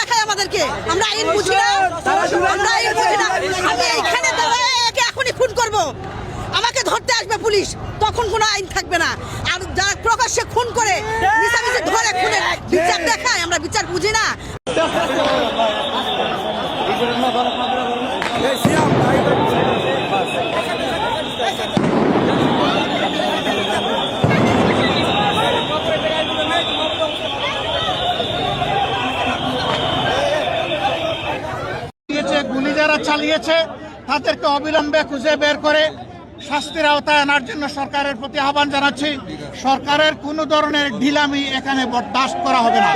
দেখায় আমাদেরকে। আমরা আইন বুঝি না, আমরা আইন বুঝি না। আমি এইখানে একে এখনই খুন করব, আমাকে ধরতে আসবে পুলিশ, তখন কোনো আইন থাকবে না। আর যারা প্রকাশ্যে খুন করে মিশামিশি ধরে খুনের বিচার দেখায়, আমরা বিচার বুঝি না। গুলি যারা চালিয়েছে তাদেরকে অবিলম্বে খুঁজে বের করে শাস্তির আওতায় আনার জন্য সরকারের প্রতি আহ্বান জানাচ্ছি। সরকারের কোনো ধরনের ঢিলামি এখানে বরদাস্ত করা হবে না।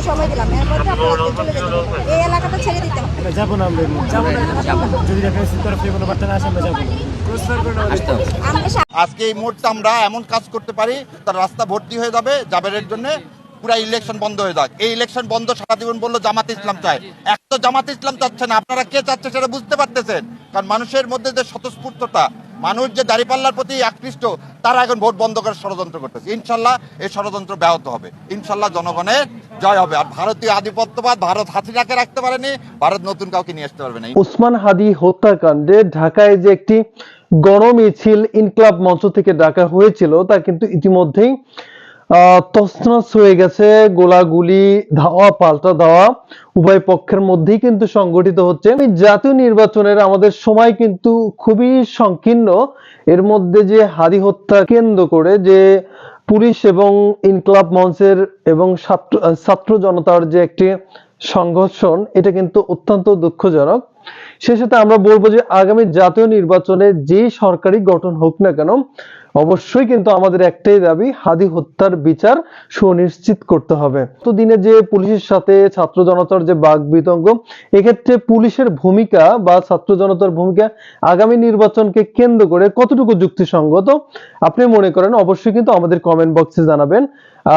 সময় দিলাম, এর মধ্যে আপনারা চলে যেতে, এই এলাকাটা ছেড়ে দিতে হবে। যাবো না, আমরা যাবো না, যদি কোনো বার্তা না আসে আমরা যাবো না। আজকে এই মুহূর্তে আমরা এমন কাজ করতে পারি তার রাস্তা ভর্তি হয়ে যাবে জাবেরের জন্য, পুরা ইলেকশন বন্ধ হয়ে যাক। এই ইলেকশন বন্ধ সারা জীবন বললো জামাত ইসলাম চায়, এক তো জামাত ইসলাম চাচ্ছে না, আপনারা কে চাচ্ছে সেটা বুঝতে পারতেছেন। কারণ মানুষের মধ্যে যে স্বতঃস্ফূর্ততা, মানুষ যে দাঁড়িপাল্লার প্রতি আকৃষ্ট, তারা এখন ভোট বন্ধ করার ষড়যন্ত্র করতেছে। ইনশাল্লাহ এই ষড়যন্ত্র ব্যাহত হবে, ইনশাল্লাহ জনগণের জয় হবে। আর ভারতীয় আধিপত্যবাদ ভারত হাসিনাকে রাখতে পারেনি, ভারত নতুন কাউকে নিয়ে আসতে পারবে না। ওসমান হাদি হত্যাকাণ্ডে ঢাকায় যে একটি গণমিছিল ইনকলাব মঞ্চ থেকে ডাকা হয়েছিল তা কিন্তু ইতিমধ্যেই তছনছ হয়ে গেছে। গোলাগুলি, ধাওয়া পাল্টা ধাওয়া উভয় পক্ষের মধ্যেই কিন্তু সংগঠিত হচ্ছে। জাতীয় নির্বাচনের আমাদের সময় কিন্তু খুবই সংকীর্ণ। এর মধ্যে যে হাদি হত্যা কেন্দ্র করে যে পুলিশ এবং ইনকলাব মঞ্চের এবং ছাত্র জনতার যে একটি সংঘর্ষণ, এটা কিন্তু অত্যন্ত দুঃখজনক। সে সাথে আমরা বলবো যে আগামী জাতীয় নির্বাচনে যে সরকারি গঠন হোক না কেন, অবশ্যই কিন্তু আমাদের একটাই দাবি, হাদি হত্যার বিচার সুনিশ্চিত করতে হবে। তো দিনে যে পুলিশের সাথে ছাত্র জনতার যে বাক বিতঙ্গ, এক্ষেত্রে পুলিশের ভূমিকা বা ছাত্র জনতার ভূমিকা আগামী নির্বাচনকে কেন্দ্র করে কতটুকু যুক্তিসঙ্গত আপনি মনে করেন, অবশ্যই কিন্তু আমাদের কমেন্ট বক্সে জানাবেন।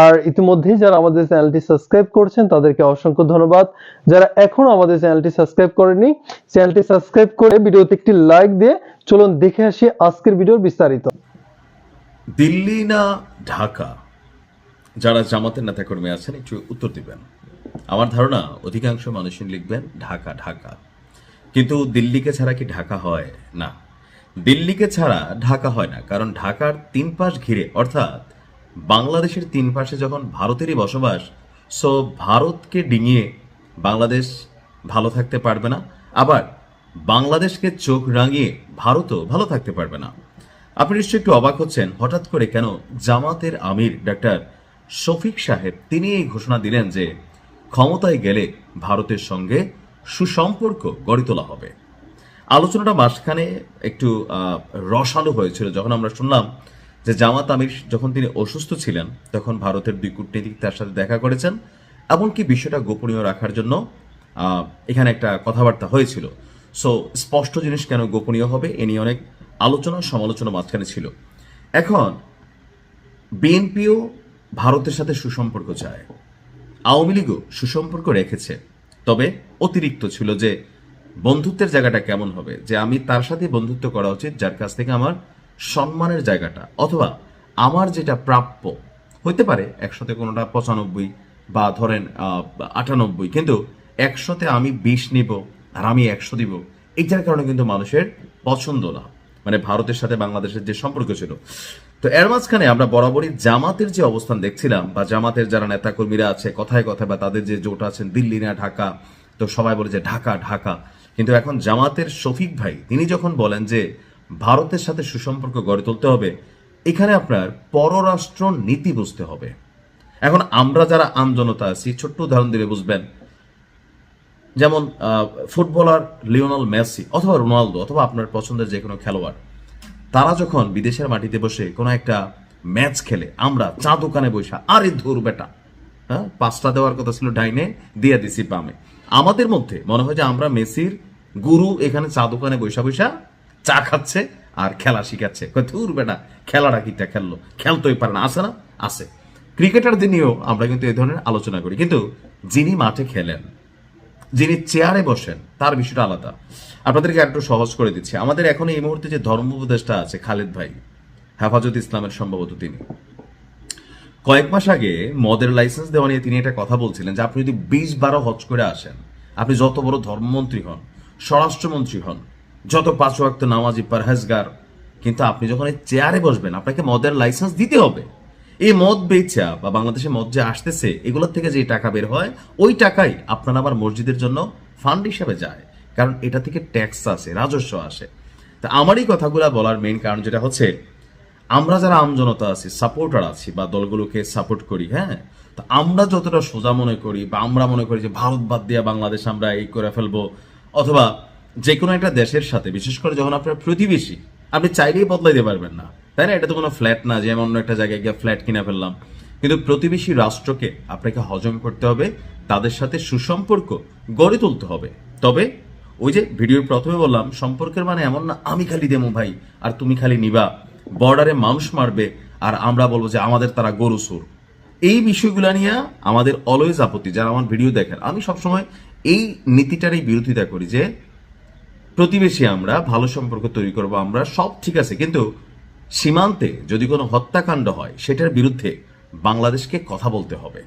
আর ইতিমধ্যেই যারা আমাদের চ্যানেলটি সাবস্ক্রাইব করেছেন তাদেরকে অসংখ্য ধন্যবাদ। যারা এখনো আমাদের চ্যানেলটি সাবস্ক্রাইব করেননি, চ্যানেলটি সাবস্ক্রাইব করে ভিডিওতে একটি লাইক দিয়ে চলুন দেখে আসি আজকের ভিডিওর বিস্তারিত। দিল্লি না ঢাকা, যারা জামাতের নেতাকর্মী আছেন একটু উত্তর দিবেন। আমার ধারণা অধিকাংশ মানুষই লিখবেন ঢাকা ঢাকা, কিন্তু দিল্লিকে ছাড়া কি ঢাকা হয়? না, দিল্লিকে ছাড়া ঢাকা হয় না। কারণ ঢাকার তিন পাশ ঘিরে, অর্থাৎ বাংলাদেশের তিন পাশে যখন ভারতেরই বসবাস, সো ভারতকে ডিঙিয়ে বাংলাদেশ ভালো থাকতে পারবে না, আবার বাংলাদেশকে চোখ রাঙিয়ে ভারতও ভালো থাকতে পারবে না। আপনি নিশ্চয়ই একটু অবাক হচ্ছেন হঠাৎ করে কেন জামাতের আমির ডাক্তার শফিক সাহেব তিনি এই ঘোষণা দিলেন যে ক্ষমতায় গেলে ভারতের সঙ্গে সুসম্পর্ক গড়ে তোলা হবে। আলোচনাটা মাঝখানে একটু রসালো হয়েছিল যখন আমরা শুনলাম যে জামাত আমির যখন তিনি অসুস্থ ছিলেন তখন ভারতের দুই কূটনীতিক তার সাথে দেখা করেছেন, এমনকি বিষয়টা গোপনীয় রাখার জন্য এখানে একটা কথাবার্তা হয়েছিল। সো স্পষ্ট জিনিস কেন গোপনীয় হবে এ নিয়ে অনেক আলোচনা সমালোচনা মাঝখানে ছিল। এখন বিএনপিও ভারতের সাথে সুসম্পর্ক চায়, আওয়ামী লীগও সুসম্পর্ক রেখেছে, তবে অতিরিক্ত ছিল যে বন্ধুত্বের জায়গাটা কেমন হবে, যে আমি তার সাথে বন্ধুত্ব করা উচিত যার কাছ থেকে আমার সম্মানের জায়গাটা অথবা আমার যেটা প্রাপ্য হইতে পারে। 100-তে কোনোটা 95 বা ধরেন 98, কিন্তু 100-তে আমি 20 নিব আর আমি 100 দিব, এইটার কারণে কিন্তু মানুষের পছন্দ না, মানে ভারতের সাথে বাংলাদেশের যে সম্পর্ক ছিল। তো এর মাঝখানে আমরা বরাবরই জামাতের যে অবস্থান দেখছিলাম, বা জামাতের যারা নেতাকর্মীরা আছে কথায় কথায় বা তাদের যে জোট আছেন দিল্লি না ঢাকা, তো সবাই বলে যে ঢাকা ঢাকা। কিন্তু এখন জামাতের শফিক ভাই তিনি যখন বলেন যে ভারতের সাথে সুসম্পর্ক গড়ে তুলতে হবে, এখানে আপনার পররাষ্ট্র নীতি বুঝতে হবে। এখন আমরা যারা আমজনতা আছি, ছোট্ট উদাহরণ দিলে বুঝবেন, যেমন ফুটবলার লিওনেল মেসি অথবা রোনালদো অথবা আপনার পছন্দের যে কোনো খেলোয়াড়, তারা যখন বিদেশের মাটিতে বসে কোনো একটা ম্যাচ খেলে, আমরা চা দোকানে বসে আরে ধুর বেটা, হ্যাঁ 5টা দেওয়ার কথা ছিল ডাইনে, দিয়ে দিছি বামে। আমাদের মধ্যে মনে হয় যে আমরা মেসির গুরু, এখানে চা দোকানে বৈশা বৈশা চা খাচ্ছে আর খেলা শিখাচ্ছে। ধুর বেটা, খেলাটা কিটা খেললো, খেলতেই পারে না, আছে না? আছে। ক্রিকেটারদের নিয়েও আমরা কিন্তু এই ধরনের আলোচনা করি, কিন্তু যিনি মাঠে খেলেন, যিনি চেয়ারে বসেন, তার বিষয়টা আলাদা। আপনাদেরকে একটু সহজ করে দিচ্ছি। আমাদের এখন এই মুহূর্তে যে ধর্ম উপদেষ্টা আছে খালেদ ভাই, হেফাজত ইসলামের সম্ভবত তিনি, কয়েক মাস আগে মদের লাইসেন্স দেওয়া নিয়ে তিনি একটা কথা বলছিলেন যে আপনি যদি 20-12 হজ করে আসেন, আপনি যত বড় ধর্মমন্ত্রী হন, স্বরাষ্ট্রমন্ত্রী হন, যত 5 ওয়াক্ত নামাজি পরহেজগার, কিন্তু আপনি যখন এই চেয়ারে বসবেন আপনাকে মদের লাইসেন্স দিতে হবে। এই মদ বেচা বা বাংলাদেশে মদ যে আসতেছে এগুলোর থেকে যে টাকা বের হয় ওই টাকাই আপনার আবার মসজিদের জন্য ফান্ড হিসেবে যায়, কারণ এটা থেকে ট্যাক্স আসে, রাজস্ব আসে। তা আমার এই কথাগুলো বলার মেইন কারণ যেটা হচ্ছে, আমরা যারা আমজনতা আছি, সাপোর্টার আছি বা দলগুলোকে সাপোর্ট করি, হ্যাঁ, তো আমরা যতটা সোজা মনে করি বা আমরা মনে করি যে ভারত বাদ দিয়ে বাংলাদেশ আমরা এই করে ফেলবো, অথবা যে কোনো একটা দেশের সাথে, বিশেষ করে যখন আপনার প্রতিবেশী, আপনি চাইলেই বদলাই দিতে পারবেন না, তাই না? এটা তো কোনো ফ্ল্যাট না যে অন্য একটা জায়গায় গিয়ে ফ্ল্যাট কিনে ফেললাম। কিন্তু প্রতিবেশী রাষ্ট্রকে আপনাকে হজম করতে হবে, তাদের সাথে সুসম্পর্ক গড়ে তুলতে হবে। তবে ওই যে ভিডিওর প্রথমে বললাম, সম্পর্কের মানে এমন না আমি খালি দেবো ভাই আর তুমি খালি নিবা, বর্ডারে মানুষ মারবে আর আমরা বলবো যে আমাদের তারা গরু সুর। এই বিষয়গুলো নিয়ে আমাদের অলওয়েজ আপত্তি। যারা আমার ভিডিও দেখেন, আমি সবসময় এই নীতিটারই বিরোধিতা করি যে প্রতিবেশী আমরা, ভালো সম্পর্ক তৈরি করবো আমরা, সব ঠিক আছে, কিন্তু সীমান্তে যদি কোনো হত্যাকাণ্ড হয় সেটার বিরুদ্ধে বাংলাদেশকে কথা বলতে হবে।